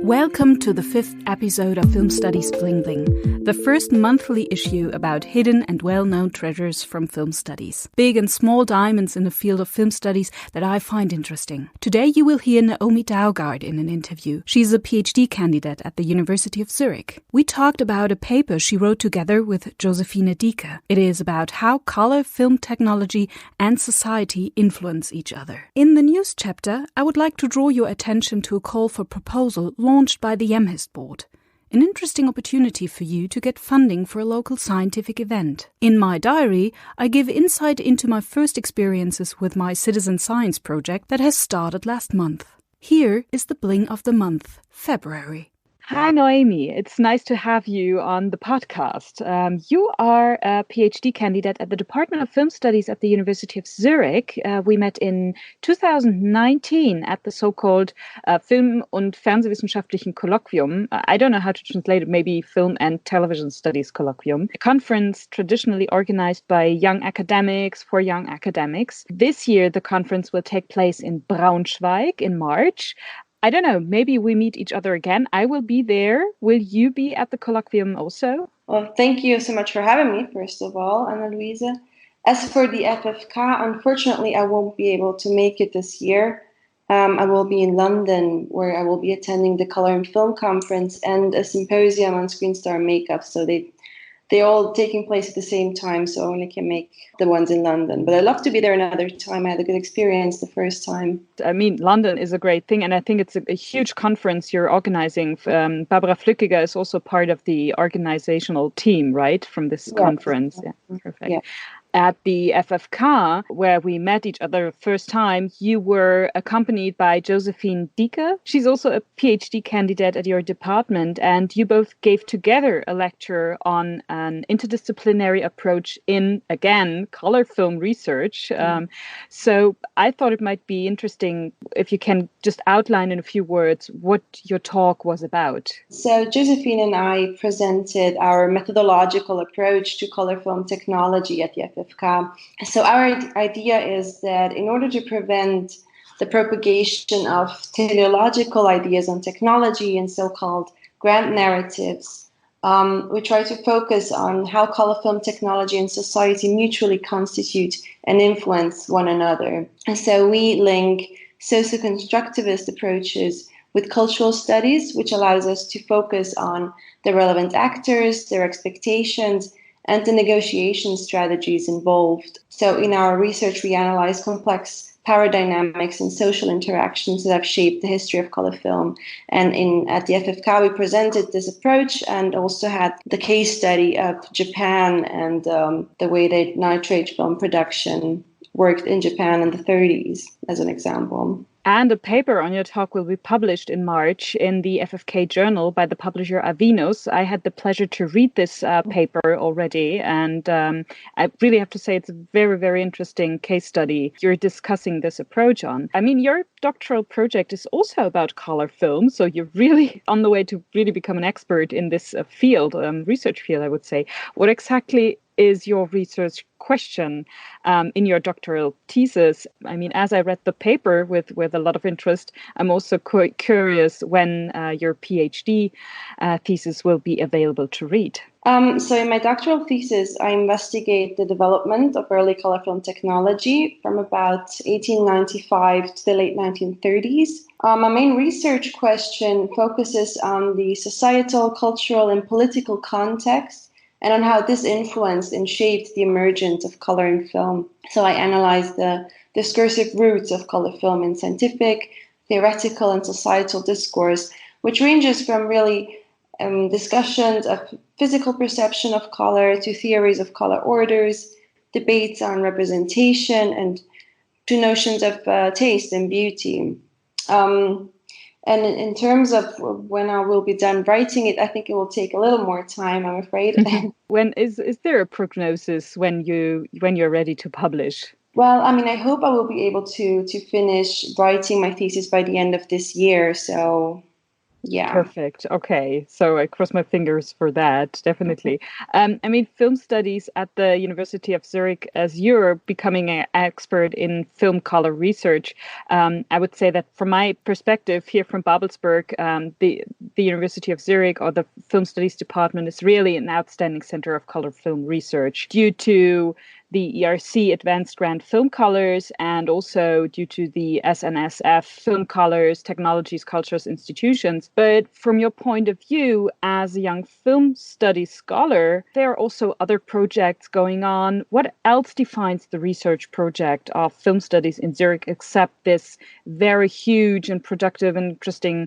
Welcome to the 5th episode of Film Studies Bling Bling, the first monthly issue about hidden and well-known treasures from film studies. Big and small diamonds in the field of film studies that I find interesting. Today you will hear Noemi Daugaard in an interview. She's a PhD candidate at the University of Zurich. We talked about a paper she wrote together with Josephine Diecke. It is about how color, film technology and society influence each other. In the news chapter, I would like to draw your attention to a call for proposal launched by the IAMHIST board. An interesting opportunity for you to get funding for a local scientific event. In my diary, I give insight into my first experiences with my citizen science project that has started last month. Here is the bling of the month, February. Hi, Noemi. It's nice to have you on the podcast. You are a PhD candidate at the Department of Film Studies at the University of Zurich. We met in 2019 at the so-called Film- und Fernsehwissenschaftlichen Kolloquium. I don't know how to translate it, maybe Film and Television Studies Colloquium, a conference traditionally organized by young academics for young academics. This year, the conference will take place in Braunschweig in March. I don't know, maybe we meet each other again. I will be there. Will you be at the colloquium also? Well, thank you so much for having me, first of all, Anna Luise. As for the FFK, unfortunately, I won't be able to make it this year. I will be in London, where I will be attending the Color and Film Conference and a symposium on screen star makeup. So they're all taking place at the same time, so I only can make the ones in London. But I'd love to be there another time. I had a good experience the first time. I mean, London is a great thing, and I think it's a huge conference you're organizing. Barbara Flückiger is also part of the organizational team, right, from this conference. Yeah, perfect. Yeah. At the FFK, where we met each other first time, you were accompanied by Josephine Diecke. She's also a PhD candidate at your department, and you both gave together a lecture on an interdisciplinary approach in, again, color film research. So I thought it might be interesting if you can just outline in a few words what your talk was about. So Josephine and I presented our methodological approach to color film technology at the FFK. So our idea is that in order to prevent the propagation of teleological ideas on technology and so-called grand narratives, we try to focus on how color film technology and society mutually constitute and influence one another. And so we link socio-constructivist approaches with cultural studies, which allows us to focus on the relevant actors, their expectations, and the negotiation strategies involved. So in our research, we analyze complex power dynamics and social interactions that have shaped the history of color film. And at the FFK, we presented this approach and also had the case study of Japan and the way that nitrate film production worked in Japan in the 30s, as an example. And a paper on your talk will be published in March in the FFK journal by the publisher Avinos. I had the pleasure to read this paper already, and I really have to say it's a very, very interesting case study you're discussing this approach on. I mean, your doctoral project is also about color film, so you're really on the way to really become an expert in this field, research field, I would say. What exactly is your research question in your doctoral thesis? I mean, as I read the paper with a lot of interest, I'm also curious when your PhD thesis will be available to read. So in my doctoral thesis, I investigate the development of early color film technology from about 1895 to the late 1930s. My main research question focuses on the societal, cultural, and political context and on how this influenced and shaped the emergence of color in film. So I analyzed the discursive roots of color film in scientific, theoretical, and societal discourse, which ranges from really discussions of physical perception of color to theories of color orders, debates on representation, and to notions of taste and beauty. And in terms of when I will be done writing it, I think it will take a little more time, I'm afraid. When is there a prognosis when you're ready to publish? Well, I mean, I hope I will be able to finish writing my thesis by the end of this year. So Yeah. Perfect. Okay. So I cross my fingers for that, definitely. I mean, film studies at the University of Zurich, as you're becoming an expert in film color research, I would say that from my perspective here from Babelsberg, the University of Zurich or the Film Studies Department is really an outstanding center of color film research due to the ERC Advanced Grant Film Colors and also due to the SNSF Film Colors, Technologies, Cultures, Institutions. But from your point of view as a young film studies scholar, there are also other projects going on. What else defines the research project of film studies in Zurich except this very huge and productive and interesting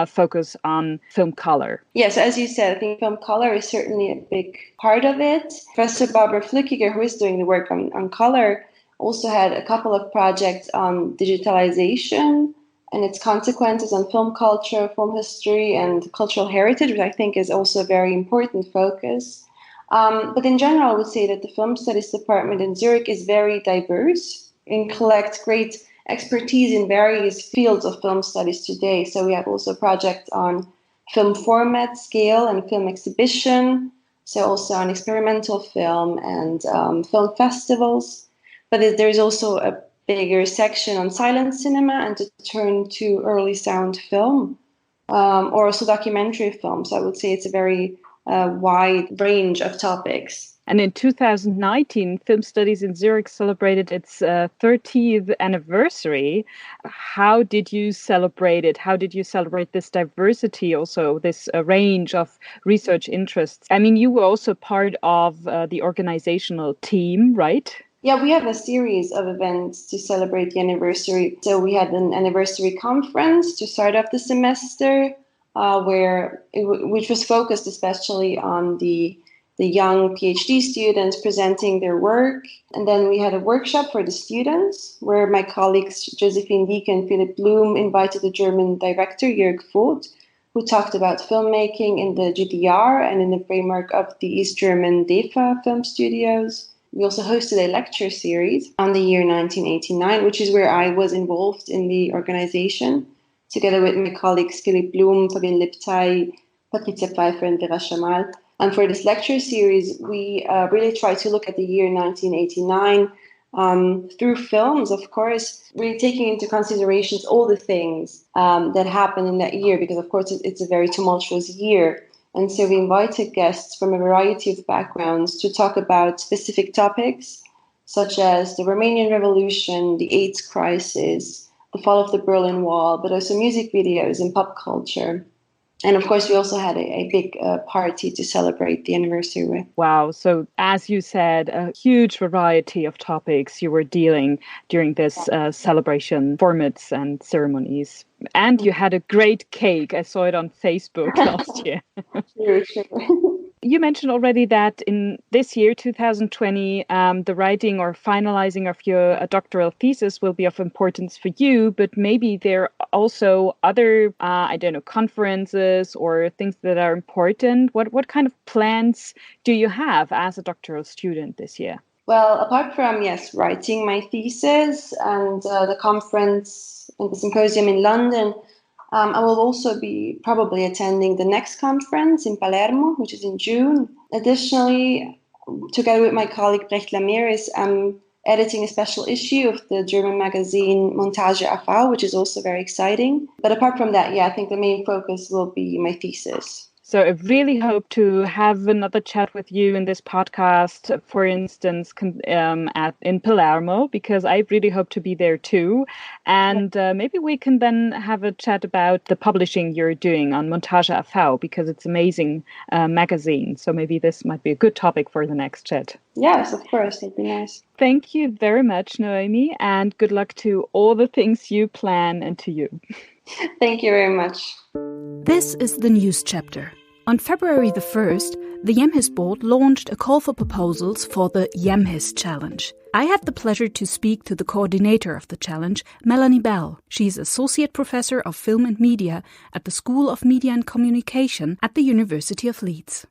focus on film color? Yes, as you said, I think film color is certainly a big part of it. Professor Barbara Flückiger, who is doing the work on color, also had a couple of projects on digitalization and its consequences on film culture, film history, and cultural heritage, which I think is also a very important focus. But in general, I would say that the Film Studies Department in Zurich is very diverse and collects great expertise in various fields of film studies today. So we have also projects on film format, scale, and film exhibition. So also on experimental film and film festivals. But there's also a bigger section on silent cinema and to turn to early sound film or also documentary film. So I would say it's a very wide range of topics. And in 2019, Film Studies in Zurich celebrated its 30th anniversary. How did you celebrate it? How did you celebrate this diversity, also this range of research interests? I mean, you were also part of the organizational team, right? Yeah, we have a series of events to celebrate the anniversary. So we had an anniversary conference to start off the semester, which was focused especially on the young PhD students presenting their work. And then we had a workshop for the students where my colleagues Josephine Diecke and Philipp Blum invited the German director Jörg Voth, who talked about filmmaking in the GDR and in the framework of the East German DEFA film studios. We also hosted a lecture series on the year 1989, which is where I was involved in the organization, together with my colleagues Philipp Blum, Fabienne Liptai, Patricia Pfeiffer, and Vera Shamal. And for this lecture series, we really try to look at the year 1989 through films, of course, really taking into considerations all the things that happened in that year, because, of course, it's a very tumultuous year. And so we invited guests from a variety of backgrounds to talk about specific topics, such as the Romanian Revolution, the AIDS crisis, the fall of the Berlin Wall, but also music videos and pop culture. And of course, we also had a big party to celebrate the anniversary with. Wow. So as you said, a huge variety of topics you were dealing during this celebration formats and ceremonies. And you had a great cake. I saw it on Facebook last year. Sure. You mentioned already that in this year, 2020, the writing or finalizing of your doctoral thesis will be of importance for you, but maybe there are also other, conferences or things that are important. What kind of plans do you have as a doctoral student this year? Well, apart from, writing my thesis and the conference and the symposium in London, I will also be probably attending the next conference in Palermo, which is in June. Additionally, together with my colleague Brecht Lamiris, I'm editing a special issue of the German magazine Montage AV, which is also very exciting. But apart from that, I think the main focus will be my thesis. So I really hope to have another chat with you in this podcast, for instance, in Palermo, because I really hope to be there too. And maybe we can then have a chat about the publishing you're doing on Montage AV, because it's an amazing magazine. So maybe this might be a good topic for the next chat. Yes, of course. It'd be nice. Thank you very much, Noemi, and good luck to all the things you plan and to you. Thank you very much. This is the news chapter. On February the 1st, the IAMHIST board launched a call for proposals for the IAMHIST challenge. I had the pleasure to speak to the coordinator of the challenge, Melanie Bell. She's Associate Professor of Film and Media at the School of Media and Communication at the University of Leeds.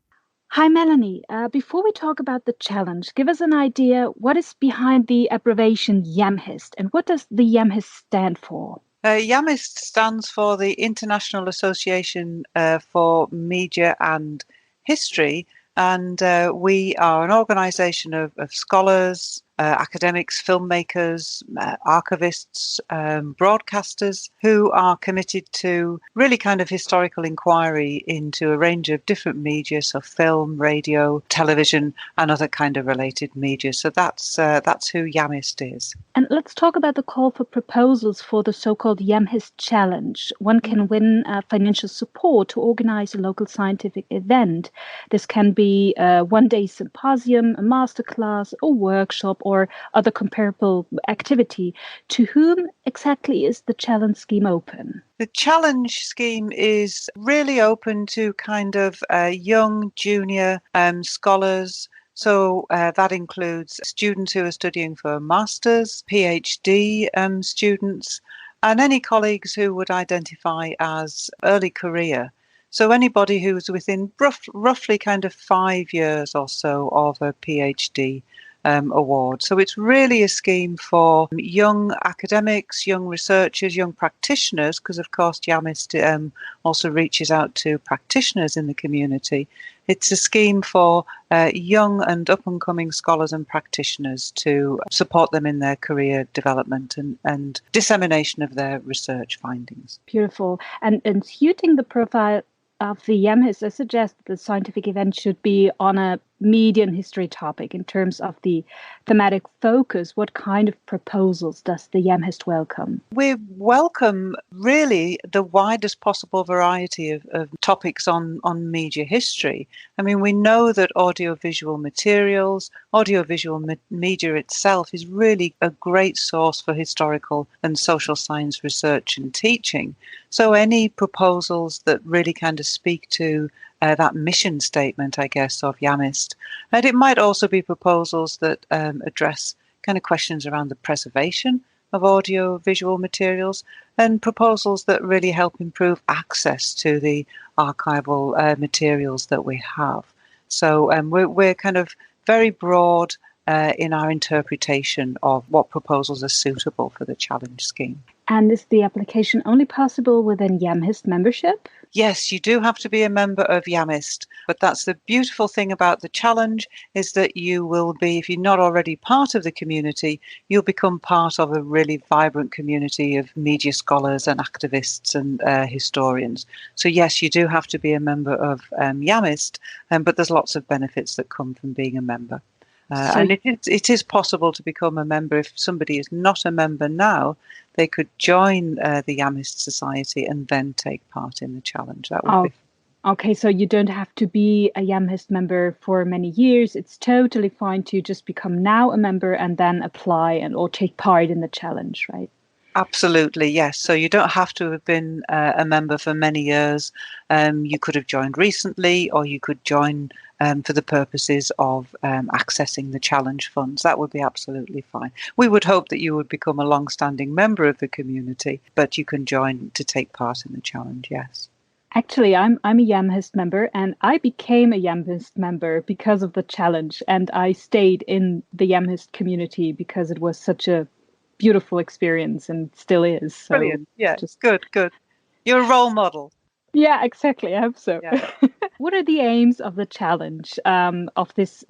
Hi, Melanie. Before we talk about the challenge, give us an idea what is behind the abbreviation IAMHIST and what does the IAMHIST stand for? IAMHIST stands for the International Association for Media and History, and we are an organisation of scholars, academics, filmmakers, archivists, broadcasters who are committed to really kind of historical inquiry into a range of different media, so film, radio, television, and other kind of related media. So that's who IAMHIST is. And let's talk about the call for proposals for the so-called IAMHIST Challenge. One can win financial support to organize a local scientific event. This can be a one-day symposium, a masterclass, a workshop, or other comparable activity. To whom exactly is the challenge scheme open? The challenge scheme is really open to kind of young, junior scholars. So that includes students who are studying for masters, PhD students, and any colleagues who would identify as early career. So anybody who's within roughly kind of 5 years or so of a PhD award. So it's really a scheme for young academics, young researchers, young practitioners, because of course IAMHIST also reaches out to practitioners in the community. It's a scheme for young and up-and-coming scholars and practitioners to support them in their career development and dissemination of their research findings. Beautiful. And suiting the profile of the IAMHIST, I suggest that the scientific event should be on a media and history topic in terms of the thematic focus. What kind of proposals does the IAMHIST welcome? We welcome really the widest possible variety of topics on media history. I mean, we know that audiovisual materials, audiovisual media itself is really a great source for historical and social science research and teaching. So any proposals that really kind of speak to that mission statement, I guess, of IAMHIST. And it might also be proposals that address kind of questions around the preservation of audio-visual materials and proposals that really help improve access to the archival materials that we have. So we're kind of very broad in our interpretation of what proposals are suitable for the challenge scheme. And is the application only possible within IAMHIST membership? Yes, you do have to be a member of IAMHIST, but that's the beautiful thing about the challenge is that you will be, if you're not already part of the community, you'll become part of a really vibrant community of media scholars and activists and historians. So yes, you do have to be a member of IAMHIST, but there's lots of benefits that come from being a member. And it is possible to become a member. If somebody is not a member now, they could join the IAMHIST Society and then take part in the challenge. That would be. Okay, so you don't have to be a IAMHIST member for many years. It's totally fine to just become now a member and then apply or take part in the challenge, right? Absolutely, yes. So you don't have to have been a member for many years. You could have joined recently, or you could join for the purposes of accessing the challenge funds. That would be absolutely fine. We would hope that you would become a long-standing member of the community, but you can join to take part in the challenge, yes. Actually, I'm a IAMHIST member, and I became a IAMHIST member because of the challenge, and I stayed in the IAMHIST community because it was such a beautiful experience and still is. So brilliant. Yeah, good. You're a role model. Yeah, exactly. I hope so. Yeah. What are the aims of the challenge of this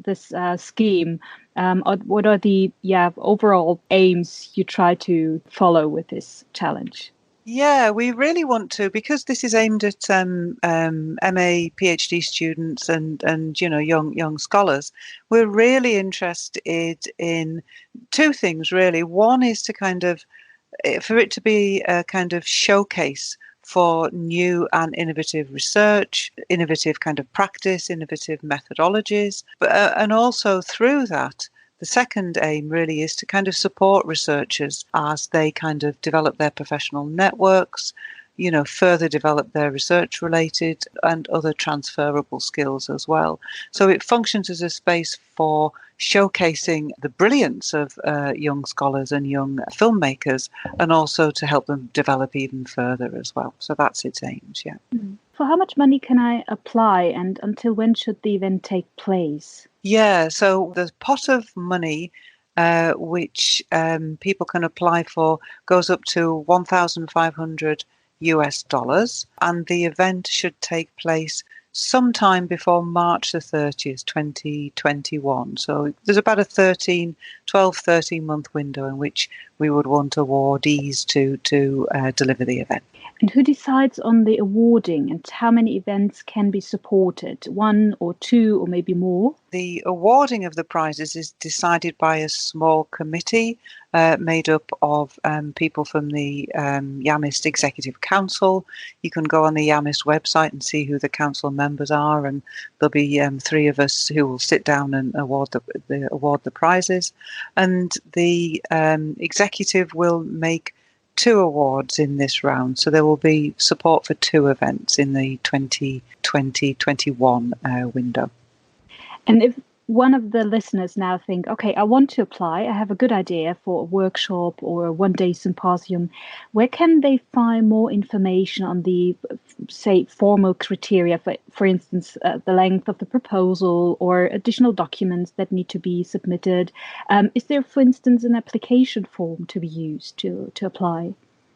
scheme? What are the overall aims you try to follow with this challenge? Yeah, we really want to, because this is aimed at MA, PhD students and young scholars. We're really interested in two things, really. One is to for it to be a kind of showcase for new and innovative research, innovative kind of practice, innovative methodologies, and also through that, the second aim really is to kind of support researchers as they kind of develop their professional networks, further develop their research-related and other transferable skills as well. So it functions as a space for showcasing the brilliance of young scholars and young filmmakers, and also to help them develop even further as well. So that's its aims, yeah. For how much money can I apply, and until when should the event take place? Yeah, so the pot of money which people can apply for, goes up to $1,500, and the event should take place sometime before March the 30th, 2021. So there's about a 12-13-month window in which we would want awardees to deliver the event. And who decides on the awarding and how many events can be supported? 1 or 2 or maybe more? The awarding of the prizes is decided by a small committee made up of people from the IAMHIST Executive Council. You can go on the IAMHIST website and see who the council members are, and there'll be 3 of us who will sit down and award the prizes. And the executive will make 2 awards in this round, so there will be support for 2 events in the 2020-21 window. And if one of the listeners now think, okay, I want to apply, I have a good idea for a workshop or a one-day symposium, where can they find more information on the, say, formal criteria, for instance, the length of the proposal or additional documents that need to be submitted? Is there, for instance, an application form to be used to apply?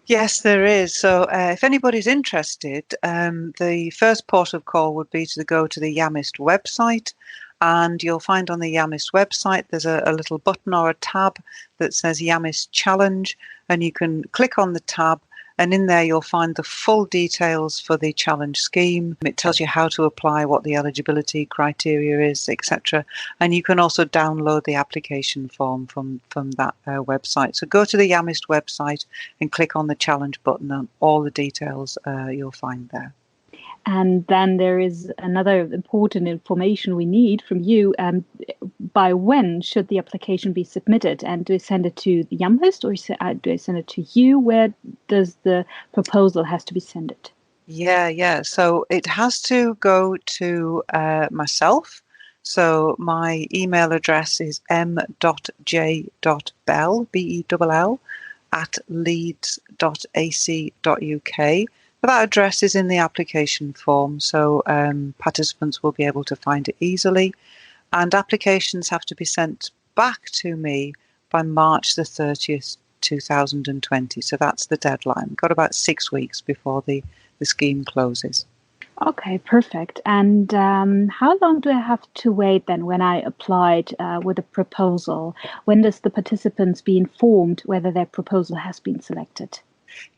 Yes, there is. So if anybody's interested, the first port of call would be to go to the IAMHIST website. And you'll find on the IAMHIST website, there's a little button or a tab that says IAMHIST Challenge, and you can click on the tab, and in there you'll find the full details for the challenge scheme. It tells you how to apply, what the eligibility criteria is, etc. And you can also download the application form from that website. So go to the IAMHIST website and click on the challenge button, and all the details you'll find there. And then there is another important information we need from you. By when should the application be submitted? And do I send it to the IAMHIST or do I send it to you? Where does the proposal has to be sent? Yeah. So it has to go to myself. So my email address is m.j.bell, B-E-L-L, @leeds.ac.uk. That address is in the application form, so participants will be able to find it easily. And applications have to be sent back to me by March the 30th, 2020. So that's the deadline. We've got about 6 weeks before the scheme closes. Okay, perfect. And how long do I have to wait then when I applied with a proposal? When does the participants be informed whether their proposal has been selected?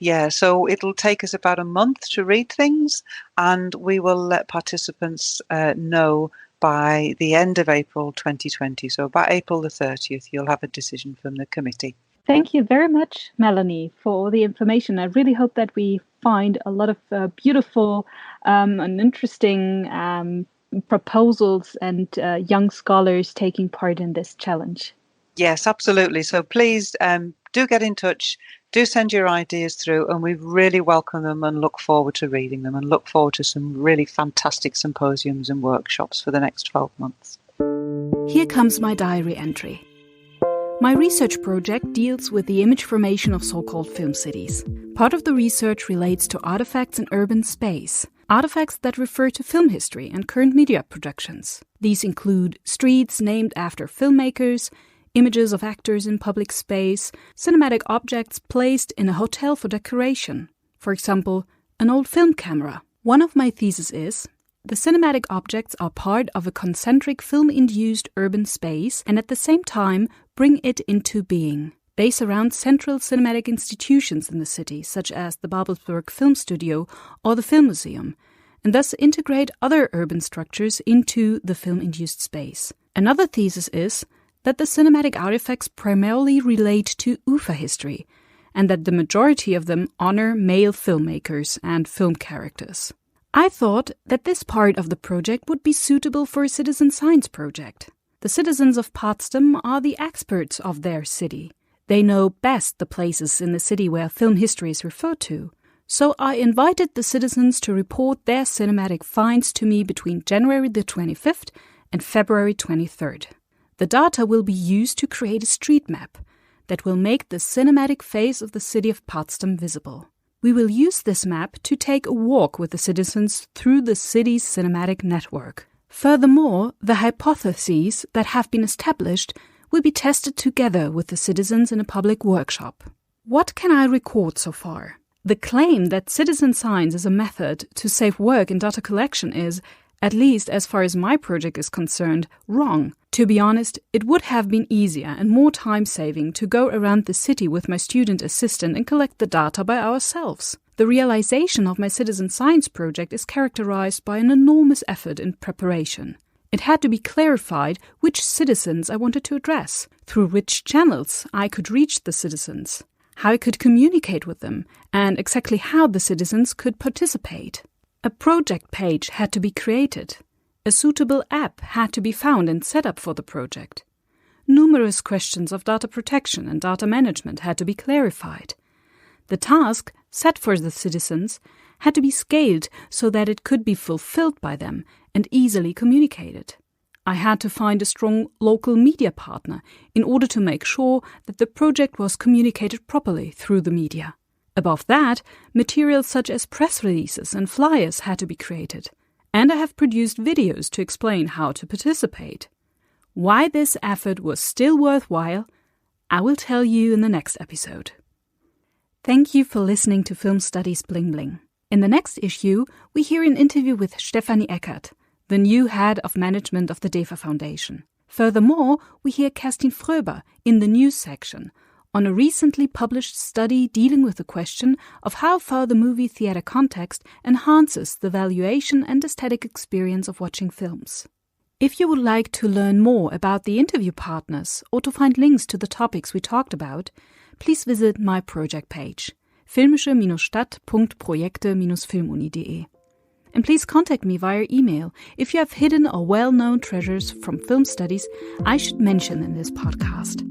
Yeah, so it'll take us about a month to read things, and we will let participants know by the end of April 2020. So by April the 30th, you'll have a decision from the committee. Thank you very much, Melanie, for all the information. I really hope that we find a lot of beautiful and interesting proposals and young scholars taking part in this challenge. Yes, absolutely. So please do get in touch. Do send your ideas through, and we really welcome them and look forward to reading them and look forward to some really fantastic symposiums and workshops for the next 12 months. Here comes my diary entry. My research project deals with the image formation of so-called film cities. Part of the research relates to artifacts in urban space, artifacts that refer to film history and current media productions. These include streets named after filmmakers, images of actors in public space, cinematic objects placed in a hotel for decoration. For example, an old film camera. One of my theses is, the cinematic objects are part of a concentric film-induced urban space and at the same time bring it into being. They surround central cinematic institutions in the city, such as the Babelsberg Film Studio or the Film Museum, and thus integrate other urban structures into the film-induced space. Another thesis is that the cinematic artifacts primarily relate to UFA history, and that the majority of them honor male filmmakers and film characters. I thought that this part of the project would be suitable for a citizen science project. The citizens of Potsdam are the experts of their city. They know best the places in the city where film history is referred to. So I invited the citizens to report their cinematic finds to me between January the 25th and February 23rd. The data will be used to create a street map that will make the cinematic face of the city of Potsdam visible. We will use this map to take a walk with the citizens through the city's cinematic network. Furthermore, the hypotheses that have been established will be tested together with the citizens in a public workshop. What can I record so far? The claim that citizen science is a method to save work in data collection is, at least as far as my project is concerned, wrong. To be honest, it would have been easier and more time-saving to go around the city with my student assistant and collect the data by ourselves. The realization of my citizen science project is characterized by an enormous effort in preparation. It had to be clarified which citizens I wanted to address, through which channels I could reach the citizens, how I could communicate with them, and exactly how the citizens could participate. A project page had to be created. A suitable app had to be found and set up for the project. Numerous questions of data protection and data management had to be clarified. The task set for the citizens had to be scaled so that it could be fulfilled by them and easily communicated. I had to find a strong local media partner in order to make sure that the project was communicated properly through the media. Above that, materials such as press releases and flyers had to be created. And I have produced videos to explain how to participate. Why this effort was still worthwhile, I will tell you in the next episode. Thank you for listening to Film Studies Bling Bling. In the next issue, we hear an interview with Stefanie Eckert, the new head of management of the DEFA Foundation. Furthermore, we hear Kerstin Fröber in the news section on a recently published study dealing with the question of how far the movie theatre context enhances the valuation and aesthetic experience of watching films. If you would like to learn more about the interview partners or to find links to the topics we talked about, please visit my project page, filmische-stadt.projekte-filmuni.de. And please contact me via email if you have hidden or well-known treasures from film studies I should mention in this podcast.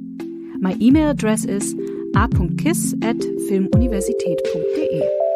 My email address is a.kiss@filmuniversität.de.